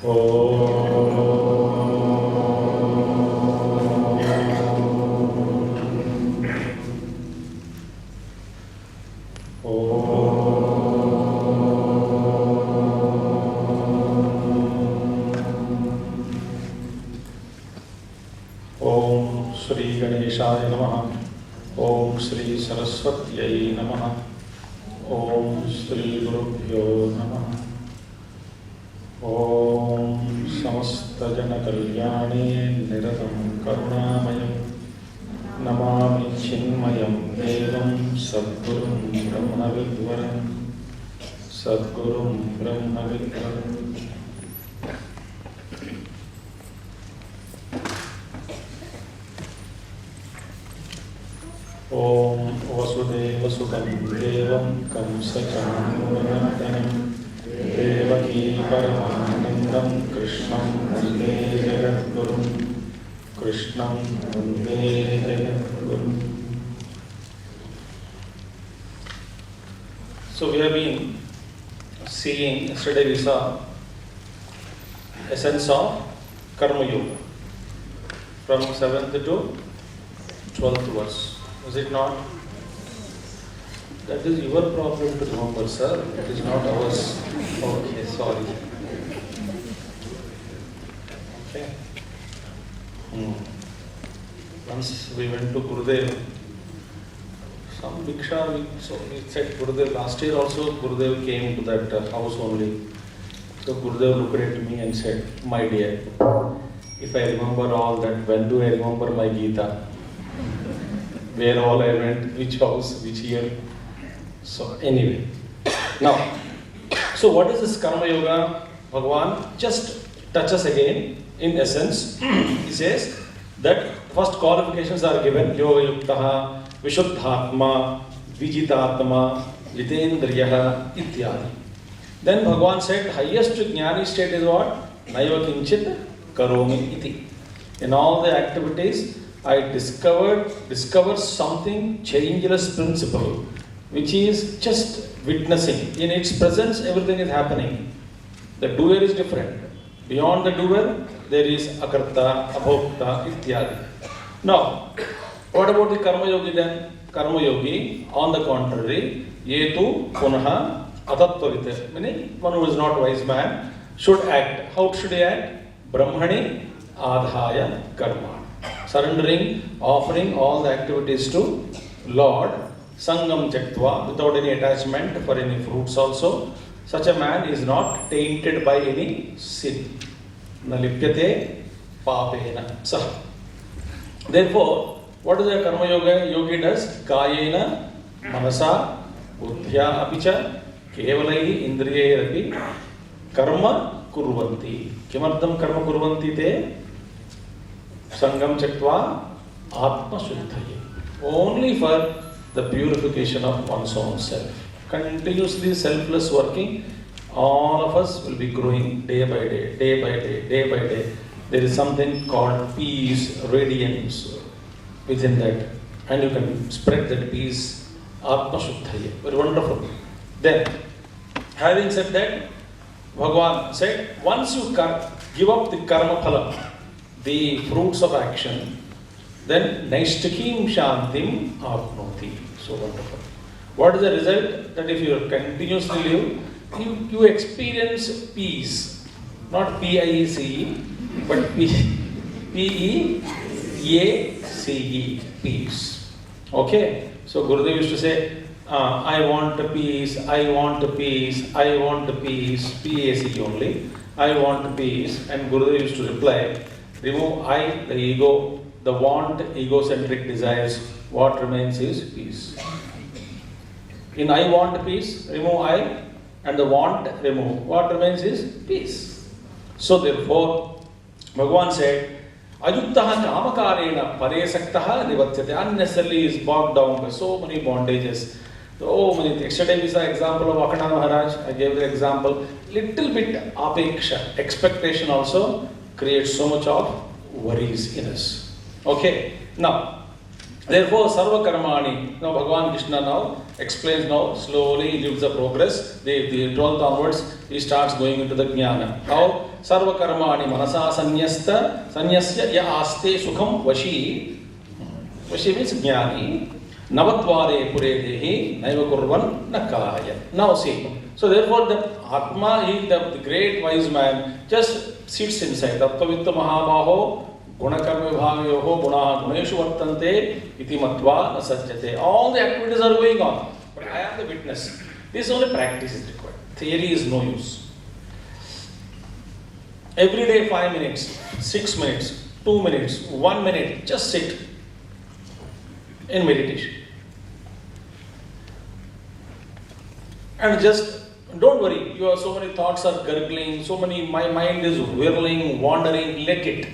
ओम श्री गणेशाय नमः। ओम श्री सरस्वत्यै नमः। ओम श्री गुरुभ्यो नमः। ओम समस्त जन कल्याणे निरतं करुणामयं नमामि चिन्मयं देवं सद्गुरुं ब्रह्मविद्वरं सद्गुरुं ब्रह्मविद्वरम्। ओम वसुदेवसुतं देवं कंसचाणूरमर्दनं देवकी परमानन्दं कृष्णं वन्दे जगद्गुरुं कृष्णं वन्दे जगद्गुरुं। So we have been seeing, yesterday we saw essence of Karma Yoga from 7th to 12th verse. Was it not? That is your problem to remember, sir. It is not ours. Okay, sorry. Okay. Once we went to Gurudev, some Viksha, so we said Gurudev, last year also Gurudev came to that house only. So Gurudev looked at me and said, my dear, if I remember all that, when do I remember my Gita? Where all I went, which house, which year. So anyway, now, so what is this Karma Yoga? Bhagavan just touches again in essence. He says that first qualifications are given: Yoga Yuktaha, Vishuddhatma, Vijitatma, Jitendriyaha, Ityadi. Then Bhagavan said, highest Jnani state is what? Naiva Kinchit Karomi Iti. In all the activities, I discover something changeless principle, which is just witnessing. In its presence, everything is happening. The doer is different. Beyond the doer, there is akarta, abhokta, ityadi. Now, what about the Karma Yogi then? Karma Yogi, on the contrary, yetu punaha atatvavite, meaning one who is not wise man, should act. How should he act? Brahmani adhaya karma. Surrendering, offering all the activities to Lord, sangam jaktva, without any attachment for any fruits also. Such a man is not tainted by any sin. Na lipyate papena sah. Therefore, what is the Karma Yoga? Yogi does kayena, manasa, buddhya apicha, kevalai indriyerapi, karma kurvanti. Kimartham karma kurvanti te? Sangam Chaktva Atma Shuddhaye. Only for the purification of one's own self. Continuously selfless working, all of us will be growing day by day, day by day, day by day. There is something called peace, radiance within that. And you can spread that peace, Atma Shuddhaye. Very wonderful. Then, having said that, Bhagavan said, once you give up the karma phala, the fruits of action, then Naishtakim Shantim Apnoti. So wonderful. What is the result? That if you continuously live, you experience peace. Not P-I-E-C-E, but P-E-A-C-E, peace. Okay? So Gurudev used to say, I want peace, I want peace, I want peace, P-A-C only. I want peace. And Gurudev used to reply, remove I, the ego, the want, egocentric desires. What remains is peace. In I want peace, remove I, and the want, remove. What remains is peace. So therefore, Bhagavan said, Ayuktaha kamakarena paresaktaha nivatyate. Unnecessarily is bogged down by so many bondages. So many things. Yesterday we saw example of Akana Maharaj. I gave the example. Little bit apeksha, expectation also creates so much of worries in us. Okay. Now, Therefore, Sarva Karmani. Now, Bhagavan Krishna now explains now, slowly he gives the progress. The 12th onwards, he starts going into the Jnana. How? Sarva Karmani Manasa Sanyasya Ya Aste Sukham Vashi. Vashi means Jnani. Navatvare Pure Dehi Naiva Kurvan Nakaya. Now see. So therefore, the Atma, he, the great wise man, just sits inside. Tattvavitta Mahabaho. Gunakarma vibhavayoho gunaha guneshu vartante iti matva na sajjate. All the activities are going on, but I am the witness. This only practice is required. Theory is no use. Every day 5 minutes, 6 minutes, 2 minutes, 1 minute, just sit in meditation. And just don't worry, you have so many thoughts are gurgling, my mind is whirling, wandering, let it.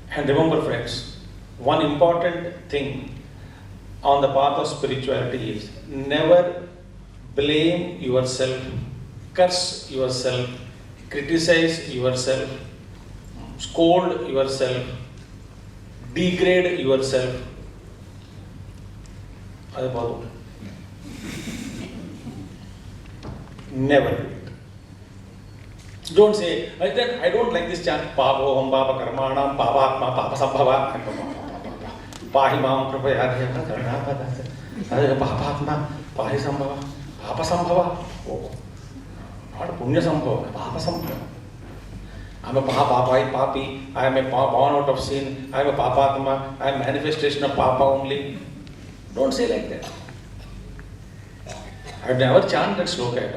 And remember, friends, one important thing on the path of spirituality is never blame yourself, curse yourself, criticize yourself, scold yourself, degrade yourself. Never do it. Don't say, I don't like this chant, Papoham, Papa Karmanam, Papa Atma, Papa Sambhava, Pahimam, Papa Atma, Pahi Sambhava, Papa Sambhava. Oh, not Punya Sambhava, Papa Sambhava. I am a Papa, Papi, I am a born out of sin, I am a Papa Atma, I am manifestation of Papa only. Don't say like that. I have never chanted that sloka at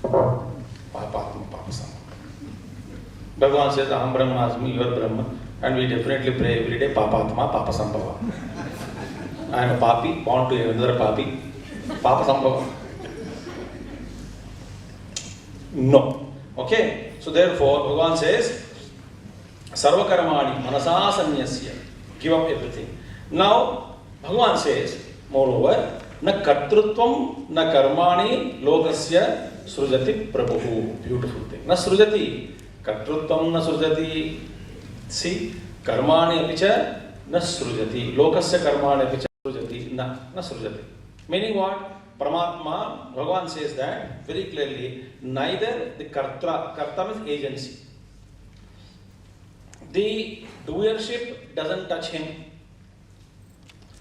all. Papa Sama. Bhagavan says, Aham Brahmasmi, you are Brahman, and we definitely pray every day, Papa Atma, Papa Sambhava. I am a Papi, born to another Papi, Papa Sambhava. No. Okay? So therefore, Bhagavan says, Sarva Karmani, Manasa Sanyasya, give up everything. Now, Bhagavan says, moreover, Na Kartrutvam, Na Karmani, Lokasya, Srujati Prabhu. Beautiful thing. Na Srujati. Kartrutvam na Srujati. See, Karmani apicha na Srujati. Lokasya Karmani apicha Srujati. Na Srujati. Meaning what? Paramatma, Bhagavan says that very clearly, neither the Karta means agency. The doership doesn't touch him.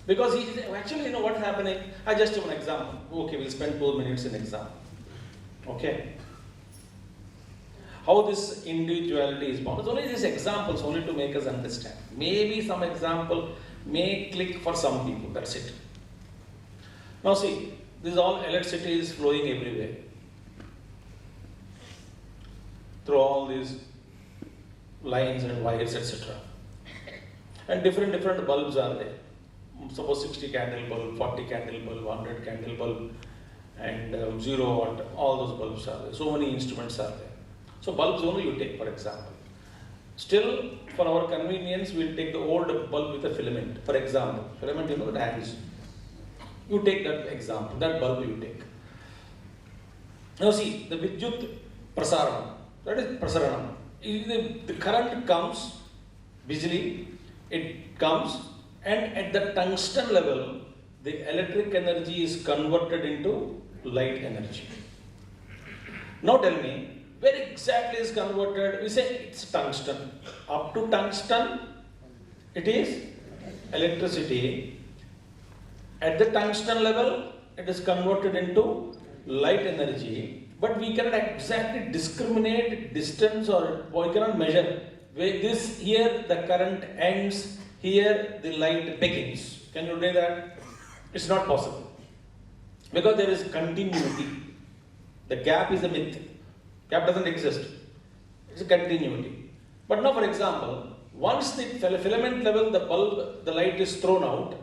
Because he is, actually, you know what's happening? I just give an example. Okay, we'll spend 2 minutes in example. Okay. How this individuality is born. It's only these examples only to make us understand. Maybe some example may click for some people. That's it. Now see, this all electricity is flowing everywhere. Through all these lines and wires, etc. And different bulbs are there. Suppose 60 candle bulb, 40 candle bulb, 100 candle bulb, and 0 watt, all those bulbs are there. So many instruments are there. So bulbs only you take, for example. Still, for our convenience, we'll take the old bulb with a filament. For example, filament, you know, that hangs. You take that example, that bulb you take. Now see, the Vidyut Prasaranam, that is Prasaranam. The current comes, Bijli, it comes, and at the tungsten level, the electric energy is converted into light energy. Now tell me, where exactly is converted? We say it's tungsten. Up to tungsten, it is electricity. At the tungsten level, it is converted into light energy. But we cannot exactly discriminate distance, or we cannot measure. This here the current ends, here the light begins. Can you do that? It's not possible. Because there is continuity. The gap is a myth. Gap doesn't exist. It's a continuity. But now, for example, once the filament level, the bulb, the light is thrown out,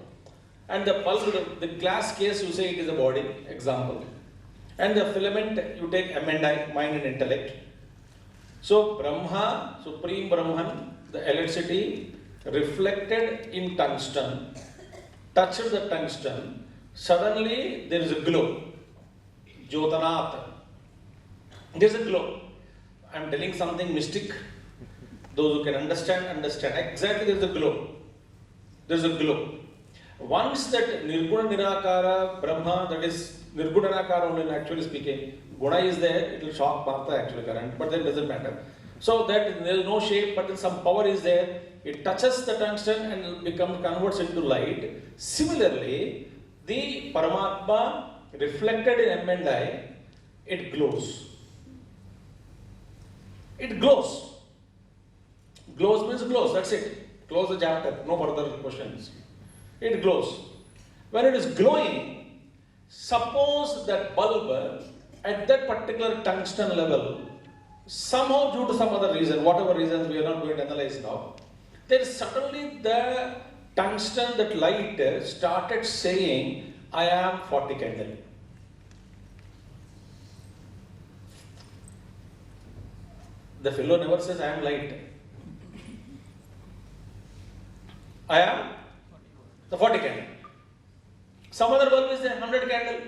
and the bulb, the glass case, you say it is a body, example. And the filament, you take M&I, mind and intellect. So Brahma, Supreme Brahman, the electricity reflected in tungsten, touched the tungsten, suddenly there is a glow. Jyotanat. There is a glow. I am telling something mystic. Those who can understand. Exactly, there is a glow. There is a glow. Once that Nirguna Nirakara Brahma, that is Nirguna Nirakara only actually speaking, Guna is there, it will shock Partha actually current, but that doesn't matter. So that there is no shape, but then some power is there, it touches the tungsten and converts into light. Similarly, the Paramatma reflected in M and I, it glows. It glows. Glows means glows, that's it. Close the chapter, no further questions. It glows. When it is glowing, suppose that bulb at that particular tungsten level, somehow due to some other reason, whatever reasons we are not going to analyze now, there is suddenly the tungsten, that light started saying, I am 40 candle. The fellow never says, I am light. I am the 40 candle. Some other bulb is there, 100 candle.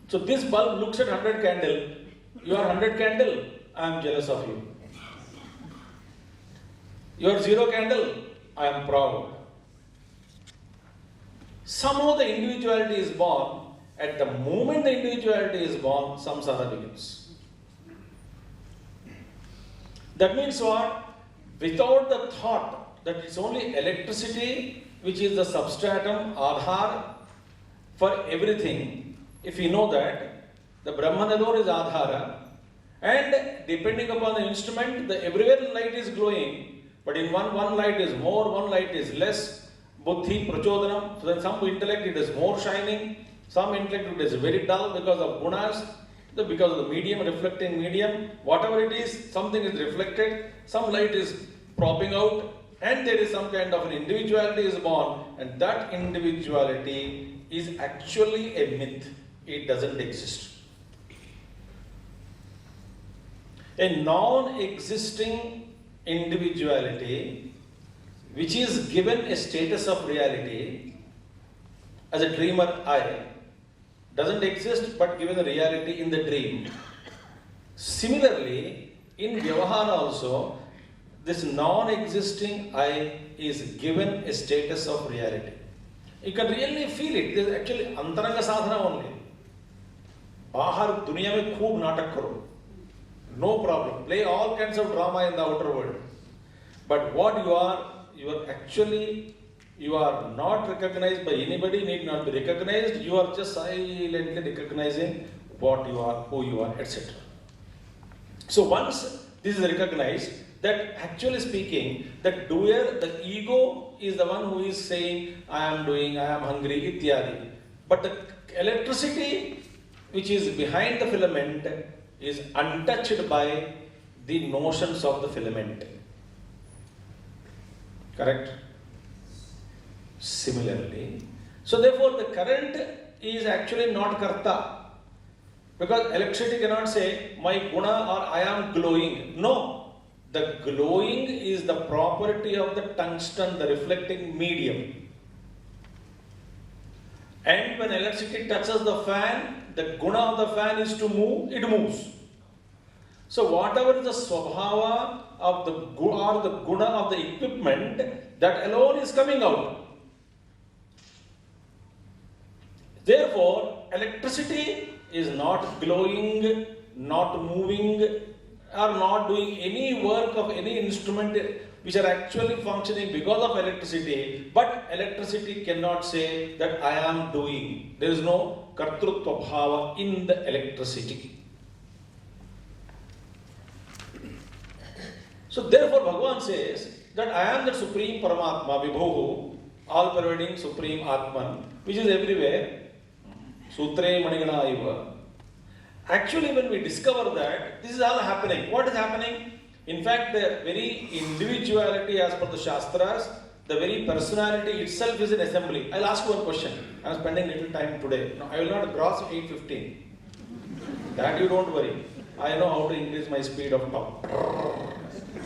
So this bulb looks at 100 candle. You are 100 candle, I am jealous of you. You are 0 candle, I am proud. Somehow the individuality is born. At the moment the individuality is born, samsara begins. That means what? Without the thought that it's only electricity which is the substratum, Aadhar for everything. If you know that, the Brahman alone is Aadhara, and depending upon the instrument, everywhere light is glowing, but in one light is more, one light is less. Buddhi, prachodhanam, so then some intellect it is more shining, some intellect it is very dull because of gunas, because of the medium, reflecting medium, whatever it is, something is reflected, some light is propping out, and there is some kind of an individuality is born, and that individuality is actually a myth. It doesn't exist. A non-existing individuality which is given a status of reality as a dreamer I, doesn't exist but given a reality in the dream. Similarly, in Vyavahara also, this non-existing I is given a status of reality. You can really feel it. This is actually antaranga sadhana only. Bahar duniya mein khoob natak karo. No problem. Play all kinds of drama in the outer world. But what you are actually, you are not recognized by anybody, need not be recognized. You are just silently recognizing what you are, who you are, etc. So once this is recognized, that actually speaking, that doer, the ego is the one who is saying, I am doing, I am hungry, ityadi. But the electricity which is behind the filament is untouched by the notions of the filament. Correct? Similarly, so therefore the current is actually not karta. Because electricity cannot say, my guna or I am glowing. No, the glowing is the property of the tungsten, the reflecting medium. And when electricity touches the fan, the guna of the fan is to move, it moves. So whatever is the swabhava of the guna of the equipment, that alone is coming out. Therefore, electricity is not glowing, not moving, or not doing any work of any instrument which are actually functioning because of electricity, but electricity cannot say that I am doing. There is no kartrutva bhava in the electricity. So therefore Bhagavan says that I am the supreme Paramatma, Vibhohu, all-pervading supreme Atman, which is everywhere. Sutre Manigana Iva. Actually, when we discover that, this is all happening. What is happening? In fact, the very individuality as per the Shastras, the very personality itself is an assembly. I'll ask you one question. I'm spending little time today. No, I will not cross 8:15. That you don't worry. I know how to increase my speed of talk.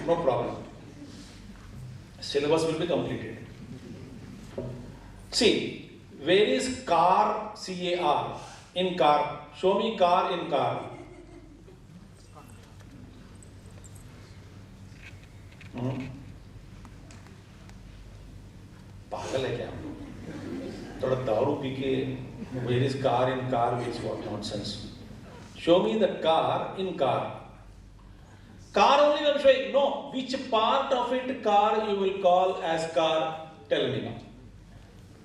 No problem. Syllabus will be completed. See, where is car, C-A-R, in car? Show me car in car. पागल है क्या हम लोग? थोड़ा दारू P के where is car in car which what nonsense. Show me the car in car. Car only I'm showing. No, which part of it car you will call as car? Tell me now.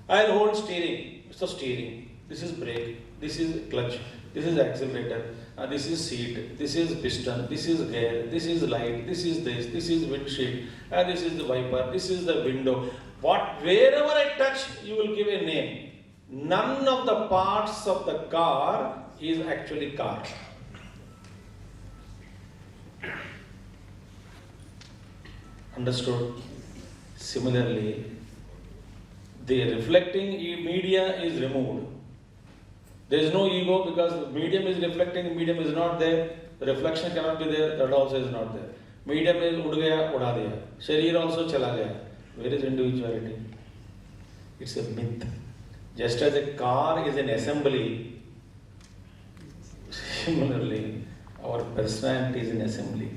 I'll hold steering. It's the steering. This is brake. This is clutch. This is accelerator. This is seat. This is piston. This is gear. This is light. This is this. This is windshield. And this is the wiper. This is the window. Wherever I touch, you will give a name. None of the parts of the car is actually car. Understood? Similarly, the reflecting media is removed. There is no ego because medium is reflecting, medium is not there. The reflection cannot be there, that also is not there. Medium is ud gaya, uda diya. Sharir also chala gaya. Where is individuality? It's a myth. Just as a car is an assembly, similarly, our personality is an assembly.